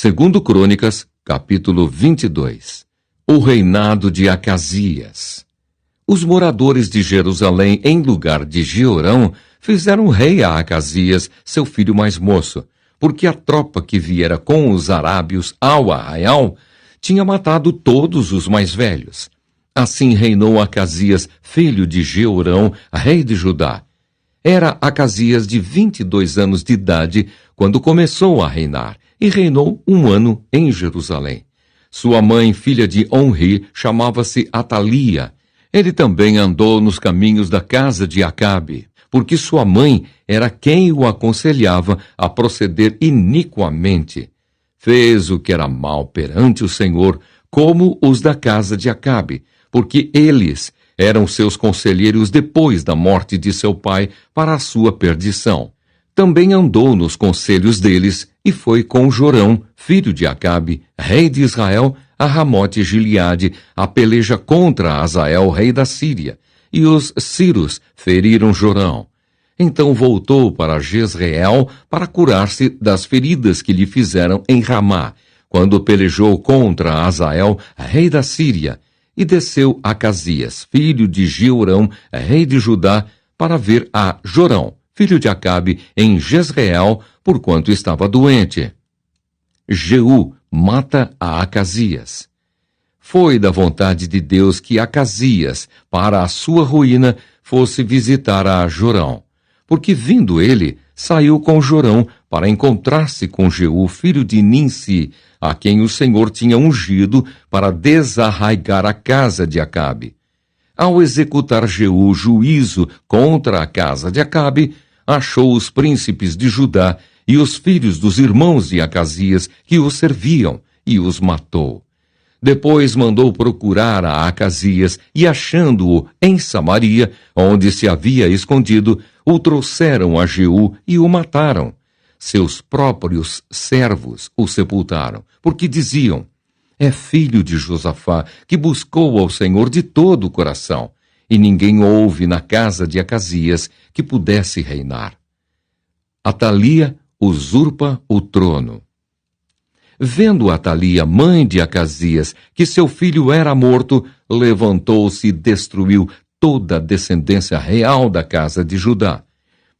Segundo Crônicas, capítulo 22. O reinado de Acasias. Os moradores de Jerusalém, em lugar de Jeorão, fizeram rei a Acasias, seu filho mais moço, porque a tropa que viera com os arábios ao arraial tinha matado todos os mais velhos. Assim reinou Acasias, filho de Jeorão, rei de Judá. Era Acasias de 22 anos de idade quando começou a reinar, e reinou 1 ano em Jerusalém. Sua mãe, filha de Onri, chamava-se Atalia. Ele também andou nos caminhos da casa de Acabe, porque sua mãe era quem o aconselhava a proceder iniquamente. Fez o que era mal perante o Senhor, como os da casa de Acabe, porque eles eram seus conselheiros depois da morte de seu pai para a sua perdição. Também andou nos conselhos deles e foi com Jorão, filho de Acabe, rei de Israel, a Ramote-Gileade, a peleja contra Azael, rei da Síria, e os sírios feriram Jorão. Então voltou para Jezreel para curar-se das feridas que lhe fizeram em Ramá, quando pelejou contra Azael, rei da Síria, e desceu Acasias, filho de Jeorão, rei de Judá, para ver a Jorão, filho de Acabe, em Jezreel, porquanto estava doente. Jeú mata a Acasias. Foi da vontade de Deus que Acasias, para a sua ruína, fosse visitar a Jorão, porque vindo ele, saiu com Jorão para encontrar-se com Jeú, filho de Ninsi, a quem o Senhor tinha ungido para desarraigar a casa de Acabe. Ao executar Jeú juízo contra a casa de Acabe, achou os príncipes de Judá e os filhos dos irmãos de Acasias que o serviam, e os matou. Depois mandou procurar a Acasias, e achando-o em Samaria, onde se havia escondido, o trouxeram a Jeú e o mataram. Seus próprios servos o sepultaram, porque diziam: é filho de Josafá, que buscou ao Senhor de todo o coração, e ninguém houve na casa de Acasias que pudesse reinar. Atalia usurpa o trono. Vendo Atalia, mãe de Acasias, que seu filho era morto, levantou-se e destruiu toda a descendência real da casa de Judá.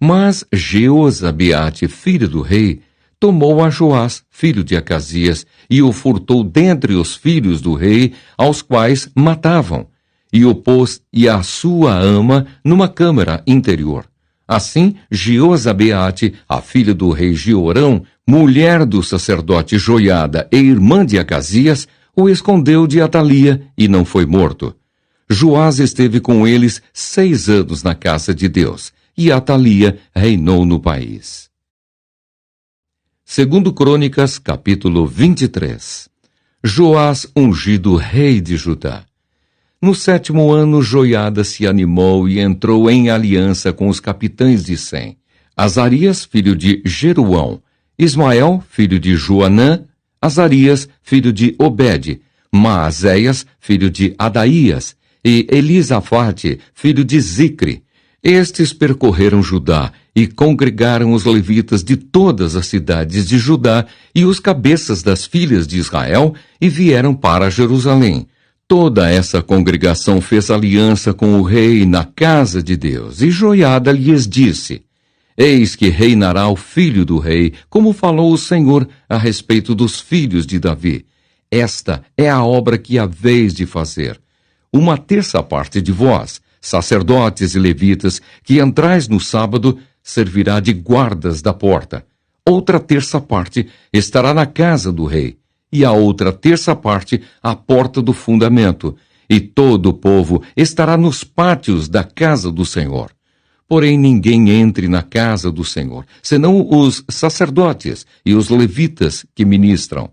Mas Jeozabeate, filho do rei, tomou a Joás, filho de Acasias, e o furtou dentre os filhos do rei, aos quais matavam, e o pôs e a sua ama numa câmara interior. Assim, Jeozabeate, a filha do rei Jeorão, mulher do sacerdote Joiada e irmã de Acasias, o escondeu de Atalia e não foi morto. Joás esteve com eles 6 anos na casa de Deus, e Atalia reinou no país. Segundo Crônicas, capítulo 23. Joás ungido rei de Judá. No 7º ano, Joiada se animou e entrou em aliança com os capitães de Sem: Azarias, filho de Jeruão, Ismael, filho de Joanã, Azarias, filho de Obed, Maazéias, filho de Adaías, e Elisafate, filho de Zicre. Estes percorreram Judá e congregaram os levitas de todas as cidades de Judá e os cabeças das filhas de Israel e vieram para Jerusalém. Toda essa congregação fez aliança com o rei na casa de Deus, e Joiada lhes disse: eis que reinará o filho do rei, como falou o Senhor a respeito dos filhos de Davi. Esta é a obra que haveis de fazer. 1/3 parte de vós, sacerdotes e levitas, que entrais no sábado, servirá de guardas da porta. Outra 1/3 parte estará na casa do rei, e a outra 1/3 parte à porta do fundamento, e todo o povo estará nos pátios da casa do Senhor. Porém ninguém entre na casa do Senhor, senão os sacerdotes e os levitas que ministram.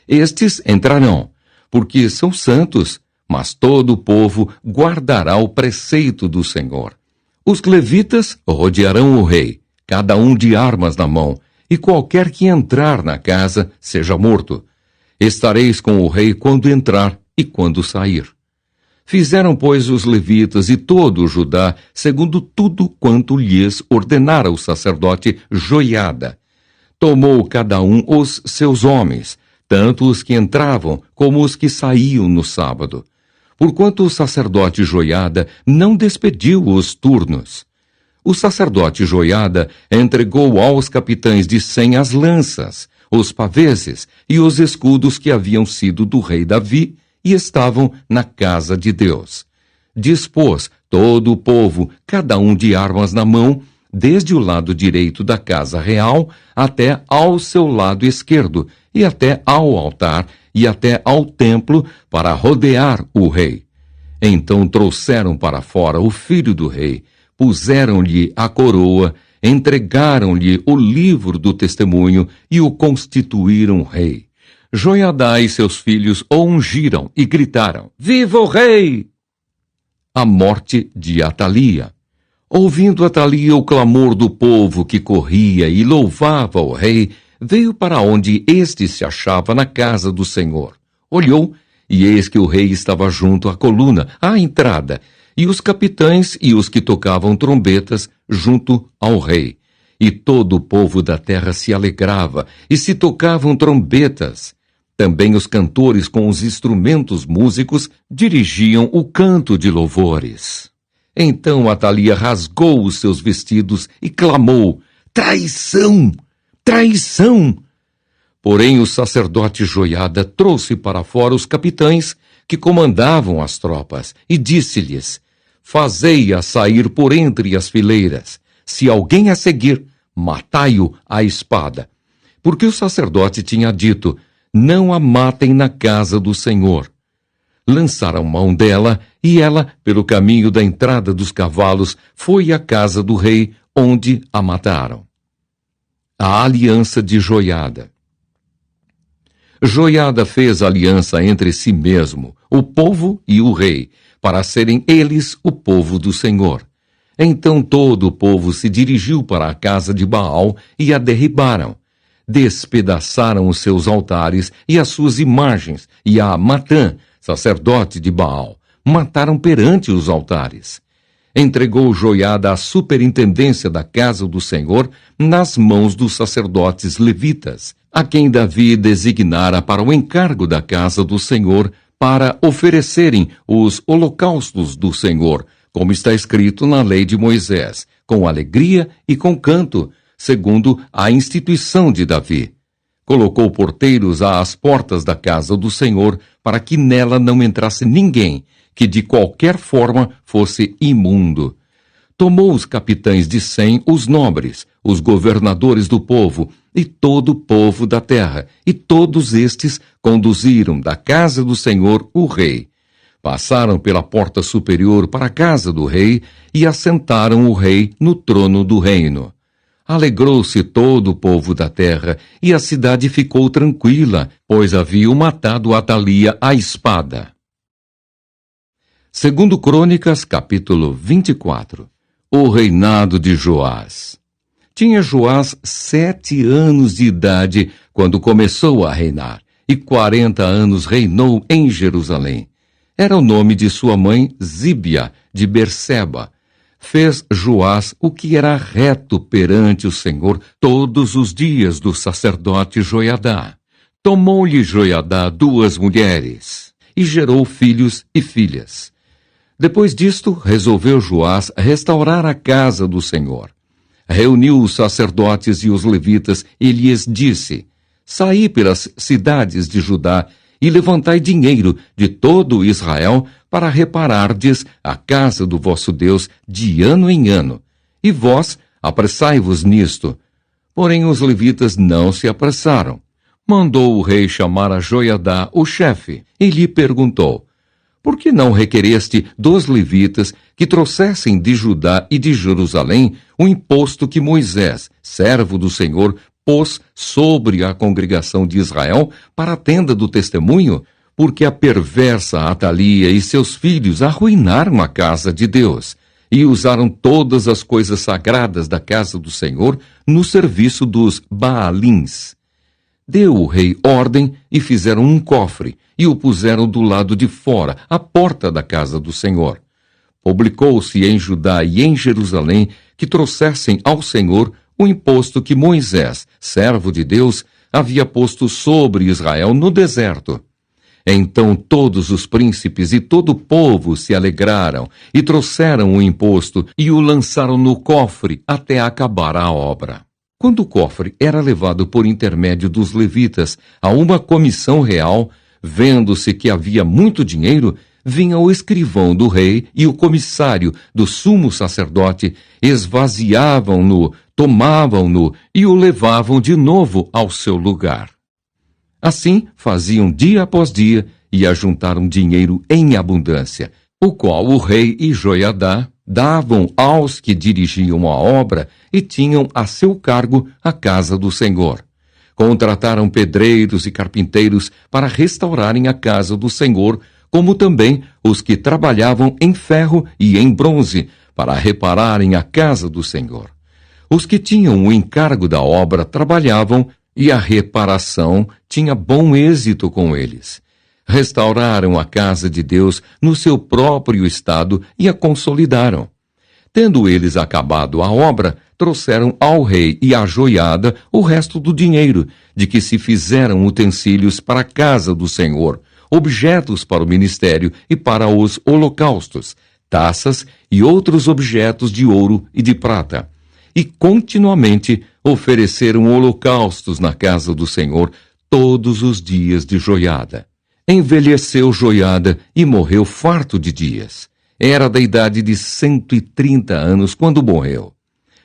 Estes entrarão, porque são santos, mas todo o povo guardará o preceito do Senhor. Os levitas rodearão o rei, cada um de armas na mão, e qualquer que entrar na casa seja morto. Estareis com o rei quando entrar e quando sair. Fizeram, pois, os levitas e todo o Judá, segundo tudo quanto lhes ordenara o sacerdote Joiada. Tomou cada um os seus homens, tanto os que entravam como os que saíam no sábado. Porquanto o sacerdote Joiada não despediu os turnos. O sacerdote Joiada entregou aos capitães de 100 as lanças, os paveses e os escudos que haviam sido do rei Davi e estavam na casa de Deus. Dispôs todo o povo, cada um de armas na mão, desde o lado direito da casa real até ao seu lado esquerdo, e até ao altar e até ao templo, para rodear o rei. Então trouxeram para fora o filho do rei, puseram-lhe a coroa, entregaram-lhe o livro do testemunho e o constituíram rei. Joiadá e seus filhos o ungiram e gritaram: Viva o rei! A morte de Atalia. Ouvindo Atalia o clamor do povo que corria e louvava o rei, veio para onde este se achava na casa do Senhor. Olhou, e eis que o rei estava junto à coluna, à entrada, e os capitães e os que tocavam trombetas junto ao rei. E todo o povo da terra se alegrava, e se tocavam trombetas. Também os cantores com os instrumentos músicos dirigiam o canto de louvores. Então Atalia rasgou os seus vestidos e clamou: Traição! Traição! Porém o sacerdote Joiada trouxe para fora os capitães que comandavam as tropas e disse-lhes: Fazei-a sair por entre as fileiras. Se alguém a seguir, matai-o à espada. Porque o sacerdote tinha dito: Não a matem na casa do Senhor. Lançaram mão dela, e ela, pelo caminho da entrada dos cavalos, foi à casa do rei, onde a mataram. A aliança de Joiada. Joiada fez aliança entre si mesmo, o povo e o rei, para serem eles o povo do Senhor. Então todo o povo se dirigiu para a casa de Baal e a derribaram. Despedaçaram os seus altares e as suas imagens, e a Matã, sacerdote de Baal, mataram perante os altares. Entregou Joiada a superintendência da casa do Senhor nas mãos dos sacerdotes levitas, a quem Davi designara para o encargo da casa do Senhor, para oferecerem os holocaustos do Senhor, como está escrito na lei de Moisés, com alegria e com canto, segundo a instituição de Davi. Colocou porteiros às portas da casa do Senhor, para que nela não entrasse ninguém que de qualquer forma fosse imundo. Tomou os capitães de 100, os nobres, os governadores do povo e todo o povo da terra, e todos estes conduziram da casa do Senhor o rei. Passaram pela porta superior para a casa do rei e assentaram o rei no trono do reino. Alegrou-se todo o povo da terra, e a cidade ficou tranquila, pois haviam matado Atalia à espada. Segundo Crônicas, capítulo 24. O reinado de Joás. Tinha Joás 7 anos de idade quando começou a reinar, e 40 anos reinou em Jerusalém. Era o nome de sua mãe Zíbia, de Berseba. Fez Joás o que era reto perante o Senhor todos os dias do sacerdote Joiadá. Tomou-lhe Joiadá 2 mulheres, e gerou filhos e filhas. Depois disto, resolveu Joás restaurar a casa do Senhor. Reuniu os sacerdotes e os levitas e lhes disse: Saí pelas cidades de Judá e levantai dinheiro de todo Israel para reparardes a casa do vosso Deus de ano em ano. E vós apressai-vos nisto. Porém os levitas não se apressaram. Mandou o rei chamar a Joiadá, o chefe, e lhe perguntou: Por que não requereste dos levitas que trouxessem de Judá e de Jerusalém o imposto que Moisés, servo do Senhor, pôs sobre a congregação de Israel para a tenda do testemunho? Porque a perversa Atalia e seus filhos arruinaram a casa de Deus e usaram todas as coisas sagradas da casa do Senhor no serviço dos Baalins. Deu o rei ordem e fizeram um cofre e o puseram do lado de fora, à porta da casa do Senhor. Publicou-se em Judá e em Jerusalém que trouxessem ao Senhor o imposto que Moisés, servo de Deus, havia posto sobre Israel no deserto. Então todos os príncipes e todo o povo se alegraram e trouxeram o imposto e o lançaram no cofre até acabar a obra. Quando o cofre era levado por intermédio dos levitas a uma comissão real, vendo-se que havia muito dinheiro, vinha o escrivão do rei e o comissário do sumo sacerdote, esvaziavam-no, tomavam-no e o levavam de novo ao seu lugar. Assim faziam dia após dia e ajuntaram dinheiro em abundância, o qual o rei e Joiadá davam aos que dirigiam a obra e tinham a seu cargo a casa do Senhor. Contrataram pedreiros e carpinteiros para restaurarem a casa do Senhor, como também os que trabalhavam em ferro e em bronze, para repararem a casa do Senhor. Os que tinham o encargo da obra trabalhavam, e a reparação tinha bom êxito com eles. Restauraram a casa de Deus no seu próprio estado e a consolidaram. Tendo eles acabado a obra, trouxeram ao rei e à joiada o resto do dinheiro, de que se fizeram utensílios para a casa do Senhor, objetos para o ministério e para os holocaustos, taças e outros objetos de ouro e de prata. E continuamente ofereceram holocaustos na casa do Senhor todos os dias de Joiada. Envelheceu Joiada e morreu farto de dias. Era da idade de 130 anos quando morreu.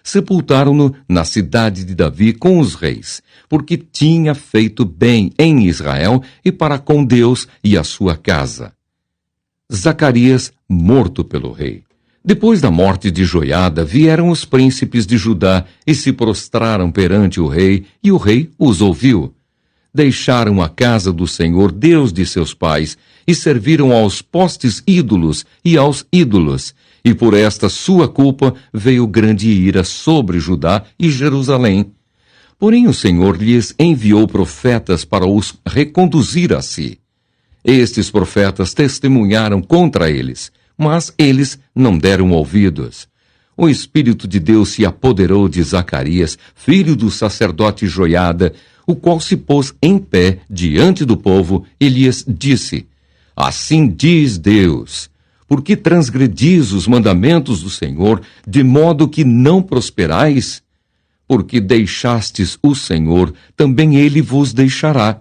Sepultaram-no na cidade de Davi com os reis, porque tinha feito bem em Israel e para com Deus e a sua casa. Zacarias, morto pelo rei. Depois da morte de Joiada, vieram os príncipes de Judá e se prostraram perante o rei, e o rei os ouviu. Deixaram a casa do Senhor, Deus de seus pais, e serviram aos postes ídolos e aos ídolos, e por esta sua culpa veio grande ira sobre Judá e Jerusalém. Porém o Senhor lhes enviou profetas para os reconduzir a si. Estes profetas testemunharam contra eles, mas eles não deram ouvidos. O Espírito de Deus se apoderou de Zacarias, filho do sacerdote Joiada, o qual se pôs em pé diante do povo e lhes disse: Assim diz Deus, porque transgredis os mandamentos do Senhor, de modo que não prosperais? Porque deixastes o Senhor, também ele vos deixará.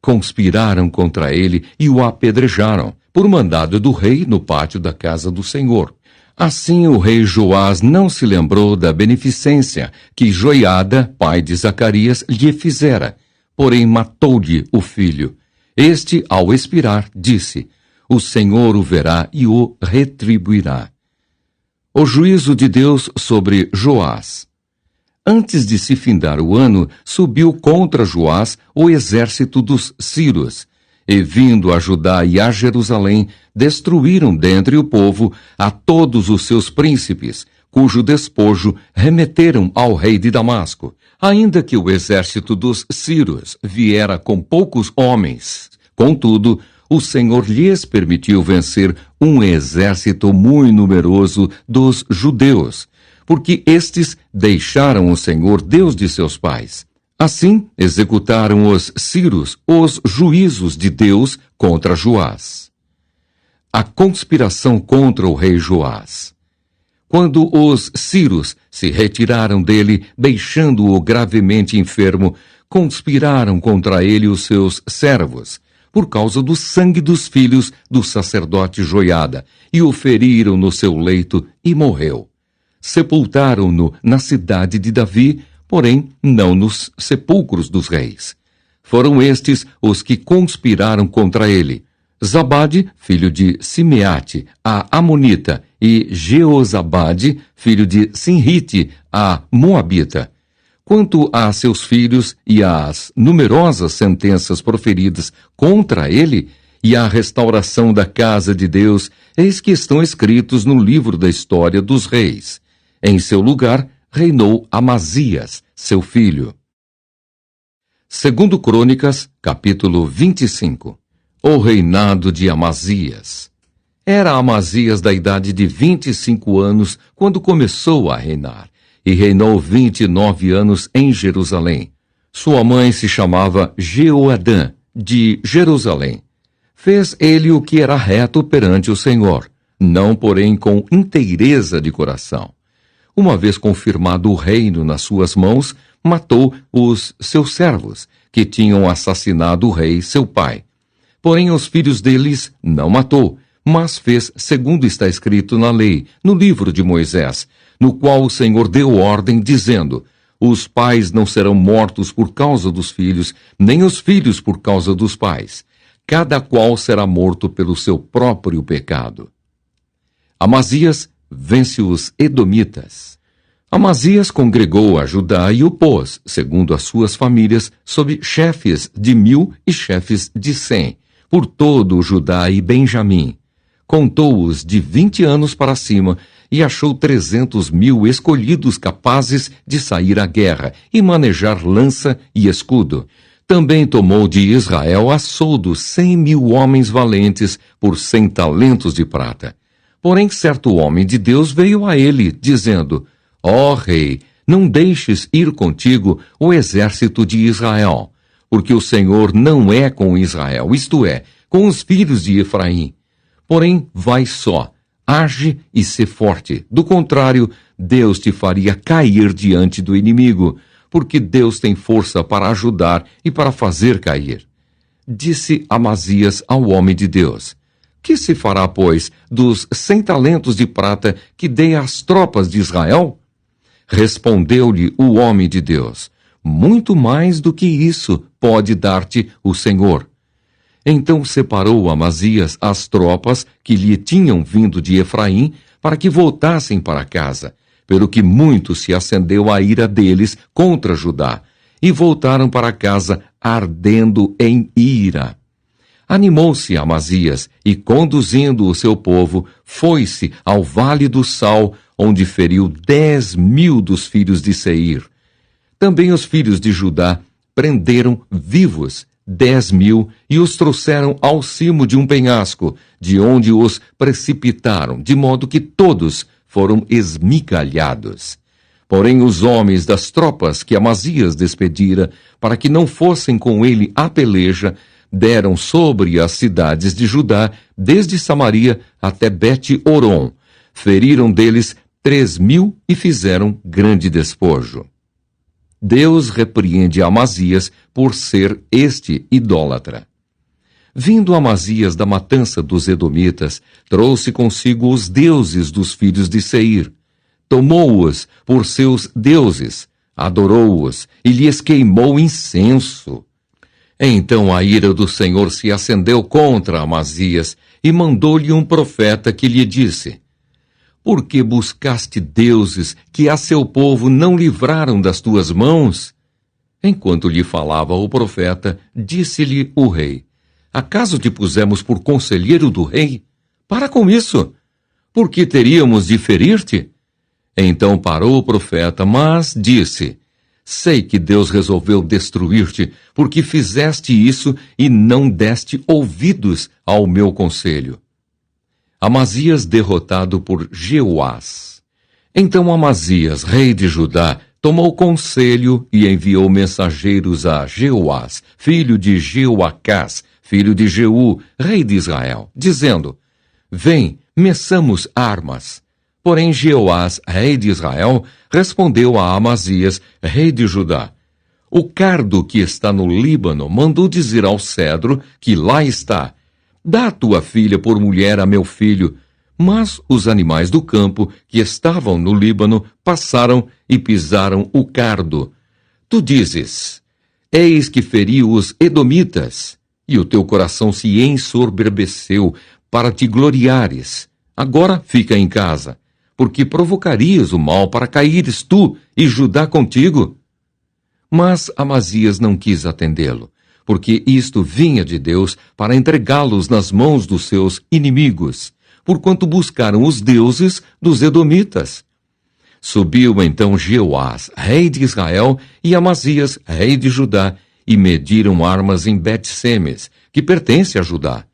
Conspiraram contra ele e o apedrejaram, por mandado do rei no pátio da casa do Senhor. Assim o rei Joás não se lembrou da beneficência que Joiada, pai de Zacarias, lhe fizera, porém matou-lhe o filho. Este, ao expirar, disse: O Senhor o verá e o retribuirá. O juízo de Deus sobre Joás. Antes de se findar o ano, subiu contra Joás o exército dos sírios, e vindo a Judá e a Jerusalém, destruíram dentre o povo a todos os seus príncipes, cujo despojo remeteram ao rei de Damasco. Ainda que o exército dos sírios viera com poucos homens, contudo, o Senhor lhes permitiu vencer um exército muito numeroso dos judeus, porque estes deixaram o Senhor, Deus de seus pais. Assim, executaram os sírios os juízos de Deus contra Joás. A conspiração contra o rei Joás. Quando os sírios se retiraram dele, deixando-o gravemente enfermo, conspiraram contra ele os seus servos, por causa do sangue dos filhos do sacerdote Joiada, e o feriram no seu leito e morreu. Sepultaram-no na cidade de Davi, porém não nos sepulcros dos reis. Foram estes os que conspiraram contra ele: Zabade, filho de Simeate, a Amonita, e Jeozabade, filho de Sinrite, a Moabita. Quanto a seus filhos e às numerosas sentenças proferidas contra ele, e a restauração da casa de Deus, eis que estão escritos no livro da história dos reis. Em seu lugar, reinou Amazias, seu filho. 2 Crônicas, capítulo 25. O reinado de Amazias. Era Amazias da idade de 25 anos quando começou a reinar, e reinou 29 anos em Jerusalém. Sua mãe se chamava Jeoadã, de Jerusalém. Fez ele o que era reto perante o Senhor, não porém com inteireza de coração. Uma vez confirmado o reino nas suas mãos, matou os seus servos, que tinham assassinado o rei, seu pai. Porém, os filhos deles não matou, mas fez segundo está escrito na lei, no livro de Moisés, no qual o Senhor deu ordem, dizendo: os pais não serão mortos por causa dos filhos, nem os filhos por causa dos pais. Cada qual será morto pelo seu próprio pecado. Amazias vence os edomitas. Amazias congregou a Judá e o pôs, segundo as suas famílias, sob chefes de 1000 e chefes de 100, por todo o Judá e Benjamim. Contou-os de 20 anos para cima e achou 300.000 escolhidos capazes de sair à guerra e manejar lança e escudo. Também tomou de Israel a soldo 100.000 homens valentes por 100 talentos de prata. Porém, certo homem de Deus veio a ele, dizendo: ó rei, não deixes ir contigo o exército de Israel, porque o Senhor não é com Israel, isto é, com os filhos de Efraim. Porém, vai só, age e sê forte. Do contrário, Deus te faria cair diante do inimigo, porque Deus tem força para ajudar e para fazer cair. Disse Amazias ao homem de Deus: que se fará, pois, dos 100 talentos de prata que dei às tropas de Israel? Respondeu-lhe o homem de Deus: muito mais do que isso pode dar-te o Senhor. Então separou Amazias as tropas que lhe tinham vindo de Efraim para que voltassem para casa, pelo que muito se acendeu a ira deles contra Judá, e voltaram para casa ardendo em ira. Animou-se Amazias e, conduzindo o seu povo, foi-se ao vale do Sal, onde feriu 10.000 dos filhos de Seir. Também os filhos de Judá prenderam vivos 10.000 e os trouxeram ao cimo de um penhasco, de onde os precipitaram, de modo que todos foram esmigalhados. Porém, os homens das tropas que Amazias despedira, para que não fossem com ele à peleja, deram sobre as cidades de Judá, desde Samaria até Bet-Oron. Feriram deles 3.000 e fizeram grande despojo. Deus repreende Amazias por ser este idólatra. Vindo Amazias da matança dos edomitas, trouxe consigo os deuses dos filhos de Seir. Tomou-os por seus deuses, adorou-os e lhes queimou incenso. Então a ira do Senhor se acendeu contra Amazias e mandou-lhe um profeta que lhe disse: por que buscaste deuses que a seu povo não livraram das tuas mãos? Enquanto lhe falava o profeta, disse-lhe o rei: acaso te pusemos por conselheiro do rei? Para com isso! Por que teríamos de ferir-te? Então parou o profeta, mas disse: sei que Deus resolveu destruir-te, porque fizeste isso e não deste ouvidos ao meu conselho. Amazias derrotado por Jeoás. Então Amazias, rei de Judá, tomou conselho e enviou mensageiros a Jeoás, filho de Jeoacás, filho de Jeú, rei de Israel, dizendo: vem, meçamos armas. Porém Jeoás, rei de Israel, respondeu a Amazias, rei de Judá: o cardo que está no Líbano mandou dizer ao cedro que lá está: dá tua filha por mulher a meu filho. Mas os animais do campo que estavam no Líbano passaram e pisaram o cardo. Tu dizes: eis que feri os edomitas, e o teu coração se ensoberbeceu para te gloriares. Agora fica em casa, porque provocarias o mal para caíres tu e Judá contigo. Mas Amazias não quis atendê-lo, porque isto vinha de Deus para entregá-los nas mãos dos seus inimigos, porquanto buscaram os deuses dos edomitas. Subiu então Jeoás, rei de Israel, e Amazias, rei de Judá, e mediram armas em Bet-Semes, que pertence a Judá.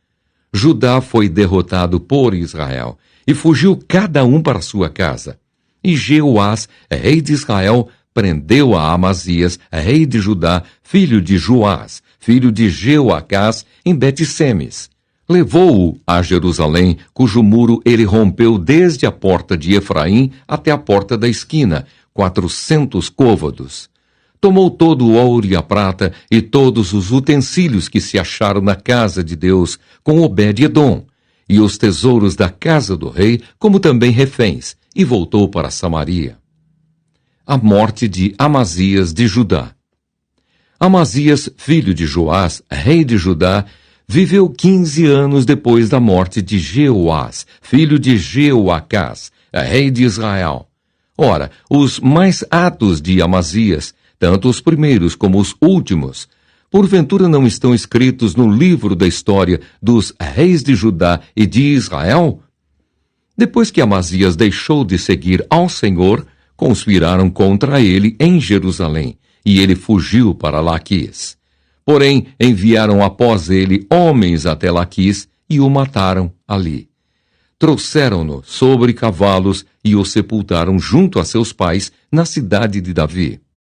Judá foi derrotado por Israel, e fugiu cada um para sua casa. E Jeoás, rei de Israel, prendeu a Amazias, rei de Judá, filho de Joás, filho de Jeoacás, em Bet-Semes. Levou-o a Jerusalém, cujo muro ele rompeu desde a porta de Efraim até a porta da esquina, 400 côvados. Tomou todo o ouro e a prata e todos os utensílios que se acharam na casa de Deus com Obed-edom, e os tesouros da casa do rei, como também reféns, e voltou para Samaria. A morte de Amazias de Judá. Amazias, filho de Joás, rei de Judá, viveu 15 anos depois da morte de Jeoás, filho de Jeoacás, rei de Israel. Ora, os mais atos de Amazias, tanto os primeiros como os últimos, porventura não estão escritos no livro da história dos reis de Judá e de Israel? Depois que Amazias deixou de seguir ao Senhor, conspiraram contra ele em Jerusalém, e ele fugiu para Laquis. Porém, enviaram após ele homens até Laquis e o mataram ali. Trouxeram-no sobre cavalos e o sepultaram junto a seus pais na cidade de Davi.